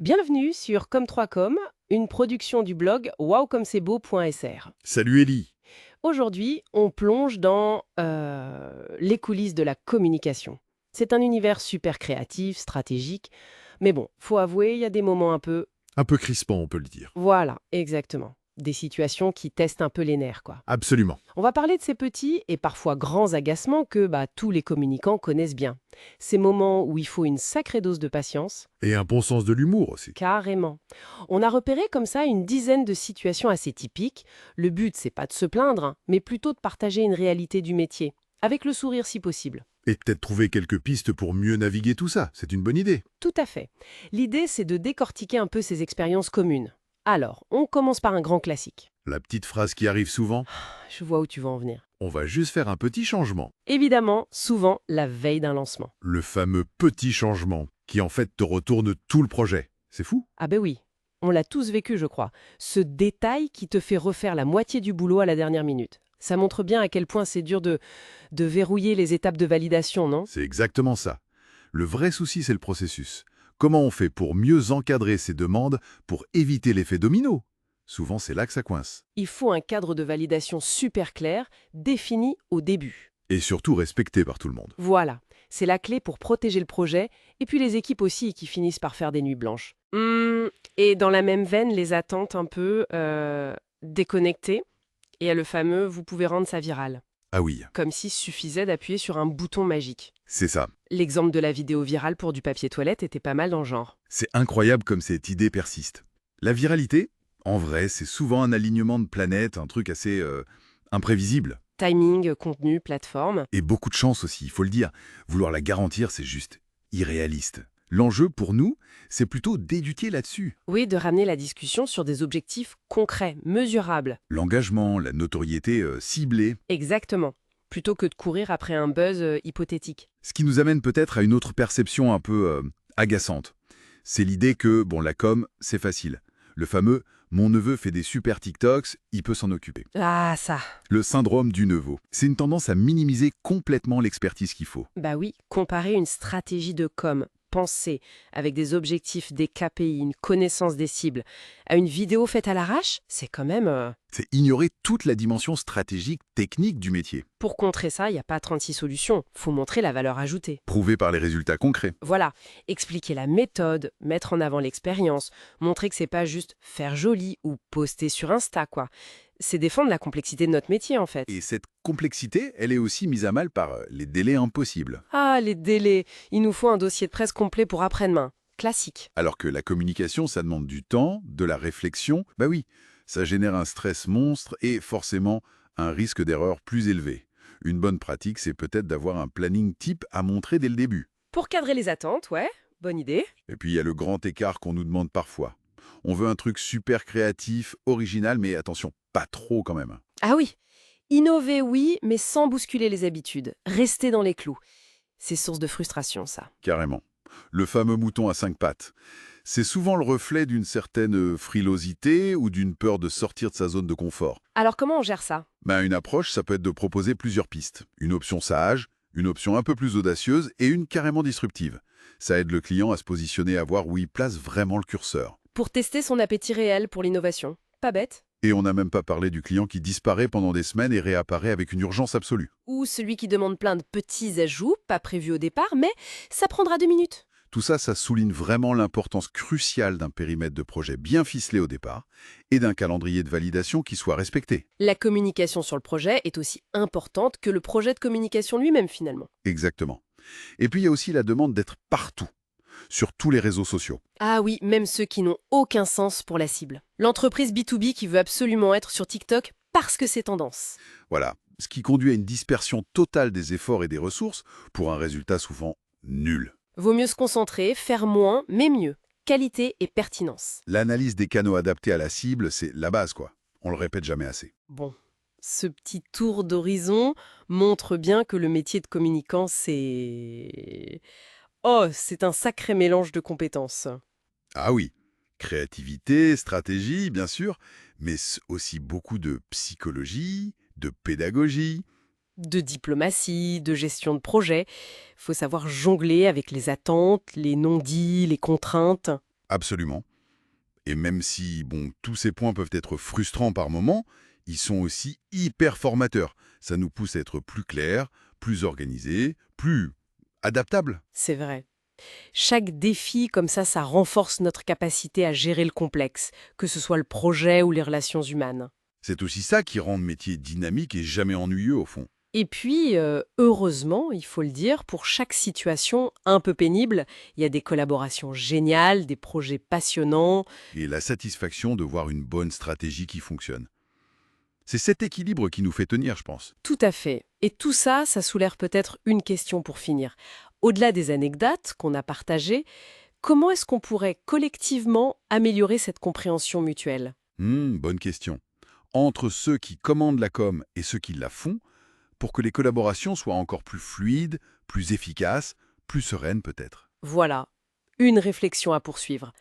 Bienvenue sur Comme3Com, une production du blog wowcommec'estbeau.fr. Salut Ellie. Aujourd'hui, on plonge dans les coulisses de la communication. C'est un univers super créatif, stratégique, mais bon, faut avouer, il y a des moments un peu... Un peu crispant, on peut le dire. Voilà, exactement. Des situations qui testent un peu les nerfs, quoi. Absolument. On va parler de ces petits et parfois grands agacements que tous les communicants connaissent bien. Ces moments où il faut une sacrée dose de patience. Et un bon sens de l'humour aussi. Carrément. On a repéré comme ça une dizaine de situations assez typiques. Le but, c'est pas de se plaindre, hein, mais plutôt de partager une réalité du métier, avec le sourire si possible. Et peut-être trouver quelques pistes pour mieux naviguer tout ça. C'est une bonne idée. Tout à fait. L'idée, c'est de décortiquer un peu ces expériences communes. Alors, on commence par un grand classique. La petite phrase qui arrive souvent, Je vois où tu veux en venir. on va juste faire un petit changement. Évidemment, souvent la veille d'un lancement. Le fameux petit changement qui en fait te retourne tout le projet. C'est fou. Ah ben oui, on l'a tous vécu, je crois. Ce détail qui te fait refaire la moitié du boulot à la dernière minute. Ça montre bien à quel point c'est dur de verrouiller les étapes de validation, non? C'est exactement ça. Le vrai souci, c'est le processus. Comment on fait pour mieux encadrer ces demandes pour éviter l'effet domino? Souvent, c'est là que ça coince. Il faut un cadre de validation super clair, défini au début. Et surtout respecté par tout le monde. Voilà, c'est la clé pour protéger le projet, et puis les équipes aussi qui finissent par faire des nuits blanches. Et dans la même veine, les attentes un peu déconnectées, et il y a le fameux « vous pouvez rendre ça viral ». Ah oui, Comme s'il suffisait d'appuyer sur un bouton magique. c'est ça. L'exemple de la vidéo virale pour du papier toilette était pas mal dans le genre. C'est incroyable comme cette idée persiste. La viralité, en vrai, c'est souvent un alignement de planètes, un truc assez imprévisible. Timing, contenu, plateforme. Et beaucoup de chance aussi, il faut le dire. Vouloir la garantir, c'est juste irréaliste. L'enjeu pour nous, c'est plutôt d'éduquer là-dessus. Oui, de ramener la discussion sur des objectifs concrets, mesurables. L'engagement, la notoriété ciblée, Exactement. Plutôt que de courir après un buzz hypothétique. ce qui nous amène peut-être à une autre perception un peu agaçante. C'est l'idée que, bon, la com, c'est facile. Le fameux « mon neveu fait des super TikToks, il peut s'en occuper ». Ah, ça. Le syndrome du neveu. C'est une tendance à minimiser complètement l'expertise qu'il faut. Bah oui, comparer une stratégie de com pensée avec des objectifs, des KPI, une connaissance des cibles, à une vidéo faite à l'arrache, c'est quand même... C'est ignorer toute la dimension stratégique, technique du métier, Pour contrer ça, il n'y a pas 36 solutions. Faut montrer la valeur ajoutée. prouvée par les résultats concrets. Voilà, expliquer la méthode, mettre en avant l'expérience, montrer que c'est pas juste faire joli ou poster sur Insta, quoi. C'est défendre la complexité de notre métier, en fait. Et cette complexité, elle est aussi mise à mal par les délais impossibles. Ah, les délais. Il nous faut un dossier de presse complet pour après-demain. Classique. Alors que la communication, ça demande du temps, de la réflexion, bah oui, ça génère un stress monstre et forcément un risque d'erreur plus élevé. Une bonne pratique, c'est peut-être d'avoir un planning type à montrer dès le début. Pour cadrer les attentes, ouais, bonne idée. Et puis il y a le grand écart qu'on nous demande parfois. On veut un truc super créatif, original, mais attention, pas trop quand même. Ah oui, innover, oui, mais sans bousculer les habitudes. Rester dans les clous. C'est source de frustration, ça. Carrément. Le fameux mouton à 5 pattes. C'est souvent le reflet d'une certaine frilosité ou d'une peur de sortir de sa zone de confort. Alors comment on gère ça? Une approche, ça peut être de proposer plusieurs pistes. Une option sage, une option un peu plus audacieuse et une carrément disruptive. Ça aide le client à se positionner, à voir où il place vraiment le curseur. Pour tester son appétit réel pour l'innovation. Pas bête. Et on n'a même pas parlé du client qui disparaît pendant des semaines et réapparaît avec une urgence absolue. Ou celui qui demande plein de petits ajouts, pas prévus au départ, mais ça prendra 2 minutes. Tout ça, ça souligne vraiment l'importance cruciale d'un périmètre de projet bien ficelé au départ et d'un calendrier de validation qui soit respecté. La communication sur le projet est aussi importante que le projet de communication lui-même, finalement. Exactement. Et puis il y a aussi la demande d'être partout, sur tous les réseaux sociaux. Ah oui, même ceux qui n'ont aucun sens pour la cible. L'entreprise B2B qui veut absolument être sur TikTok parce que c'est tendance. Voilà, ce qui conduit à une dispersion totale des efforts et des ressources pour un résultat souvent nul. Vaut mieux se concentrer, faire moins, mais mieux. Qualité et pertinence. L'analyse des canaux adaptés à la cible, c'est la base, quoi. On le répète jamais assez. Bon, ce petit tour d'horizon montre bien que le métier de communicant, c'est... Oh, c'est un sacré mélange de compétences. Ah oui, créativité, stratégie, bien sûr, mais aussi beaucoup de psychologie, de pédagogie. De diplomatie, de gestion de projet. Faut savoir jongler avec les attentes, les non-dits, les contraintes. Absolument. Et même si, bon, tous ces points peuvent être frustrants par moments, ils sont aussi hyper formateurs. Ça nous pousse à être plus clairs, plus organisés, plus adaptables. C'est vrai. Chaque défi, comme ça renforce notre capacité à gérer le complexe, que ce soit le projet ou les relations humaines. C'est aussi ça qui rend le métier dynamique et jamais ennuyeux au fond. Et puis, heureusement, il faut le dire, pour chaque situation un peu pénible, il y a des collaborations géniales, des projets passionnants. Et la satisfaction de voir une bonne stratégie qui fonctionne. C'est cet équilibre qui nous fait tenir, je pense. Tout à fait. Et tout ça, ça soulève peut-être une question pour finir. Au-delà des anecdotes qu'on a partagées, comment est-ce qu'on pourrait collectivement améliorer cette compréhension mutuelle? Bonne question. Entre ceux qui commandent la com et ceux qui la font, pour que les collaborations soient encore plus fluides, plus efficaces, plus sereines peut-être. Voilà, une réflexion à poursuivre.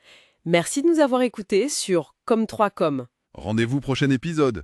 Merci de nous avoir écoutés sur Comme 3 Com. Rendez-vous prochain épisode.